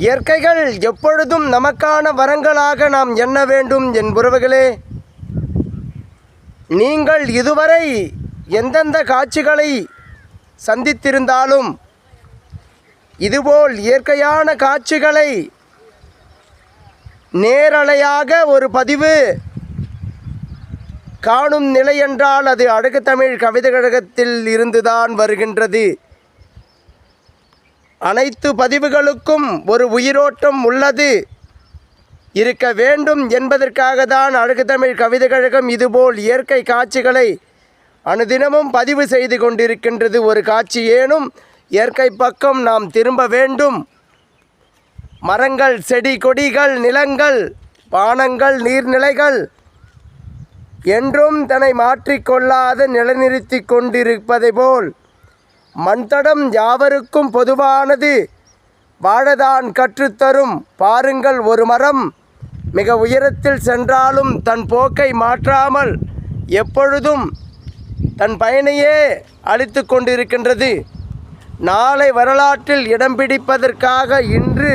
இயற்கைகள் எப்பொழுதும் நமக்கான வரங்களாக நாம் எண்ண வேண்டும் என் உறவுகளே. நீங்கள் இதுவரை எந்தெந்த காட்சிகளை சந்தித்திருந்தாலும் இதுபோல் இயற்கையான காட்சிகளை நேரலையாக ஒரு பதிவு காணும் நிலை என்றால் அது அழகு தமிழ் கவிதை கழகத்தில் இருந்துதான் வருகின்றது. அனைத்து பதிவுகளுக்கும் ஒரு உயிரோட்டம் உள்ளது, இருக்க வேண்டும் என்பதற்காக தான் அழகு தமிழ் கவிதை கழகம் இதுபோல் இயற்கை காட்சிகளை அனுதினமும் பதிவு செய்து கொண்டிருக்கின்றது. ஒரு காட்சி ஏனும் இயற்கை பக்கம் நாம் திரும்ப வேண்டும். மரங்கள், செடி கொடிகள், நிலங்கள், பானங்கள், நீர்நிலைகள் என்றும் தன்னை மாற்றிக்கொள்ளாத நிலைநிறுத்தி கொண்டிருப்பதை போல் மண்தடம் யாவருக்கும் பொதுவானது, வாழதான் கற்றுத்தரும். பாருங்கள், ஒரு மரம் மிக உயரத்தில் சென்றாலும் தன் போக்கை மாற்றாமல் எப்பொழுதும் தன் பயனையே அளித்து கொண்டிருக்கின்றது. நாளை வரலாற்றில் இடம் பிடிப்பதற்காக இன்று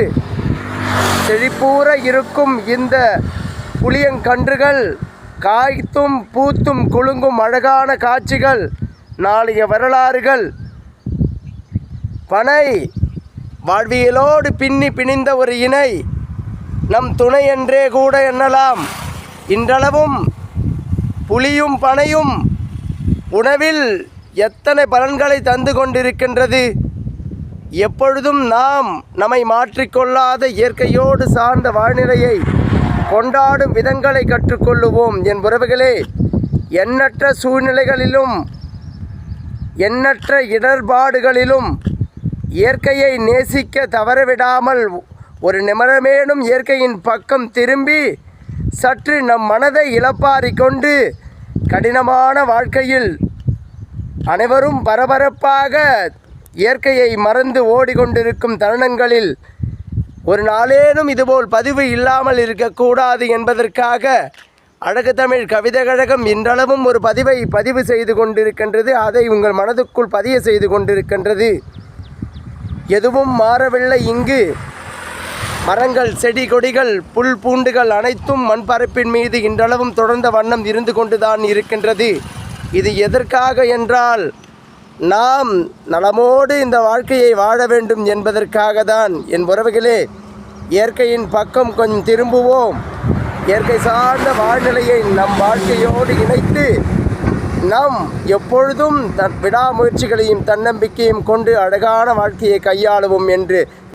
செழிப்பூர இருக்கும் இந்த புளியங்கன்றுகள் காய்த்தும் பூத்தும் குலுங்கும் அழகான காட்சிகள் நாளைய வரலாறுகள். பனை வாழ்வியலோடு பின்னி பிணிந்த ஒரு இணை, நம் துணை என்றே கூட எண்ணலாம். இன்றளவும் புலியும் பனையும் உணவில் எத்தனை பலன்களை தந்து கொண்டிருக்கின்றது. எப்பொழுதும் நாம் நம்மை மாற்றிக்கொள்ளாத இயற்கையோடு சார்ந்த வாழ்நிலையை கொண்டாடும் விதங்களை கற்றுக்கொள்ளுவோம் என் உறவுகளே. எண்ணற்ற சூழ்நிலைகளிலும் எண்ணற்ற இடர்பாடுகளிலும் இயற்கையை நேசிக்க தவறவிடாமல் ஒரு நிமிடமேனும் இயற்கையின் பக்கம் திரும்பி சற்று நம் மனதை இளப்பாரிக் கொண்டு கடினமான வாழ்க்கையில் அனைவரும் பரபரப்பாக இயற்கையை மறந்து ஓடிக்கொண்டிருக்கும் தருணங்களில் ஒரு நாளேனும் இதுபோல் பதிவு இல்லாமல் இருக்கக்கூடாது என்பதற்காக அழகு தமிழ் கவிதை கழகம் இன்றளவும் ஒரு பதிவு செய்து கொண்டிருக்கின்றது. அதை உங்கள் மனதுக்குள் பதிய செய்து கொண்டிருக்கின்றது. எதுவும் மாறவில்லை இங்கு. மரங்கள், செடி கொடிகள், புல் பூண்டுகள் அனைத்தும் மண்பரப்பின் மீது இன்றளவும் தொடர்ந்த வண்ணம் இருந்து கொண்டுதான் இருக்கின்றது. இது எதற்காக என்றால் நாம் நலமோடு இந்த வாழ்க்கையை வாழ வேண்டும் என்பதற்காக தான் என் உறவுகளே. இயற்கையின் பக்கம் கொஞ்சம் திரும்புவோம். இயற்கை சார்ந்த வாழ்நிலையை நம் வாழ்க்கையோடு இணைத்து நாம் எப்பொழுதும் விடாமுயற்சிகளையும் தன்னம்பிக்கையும் கொண்டு அழகான வாழ்க்கையை கையாளுவோம் என்று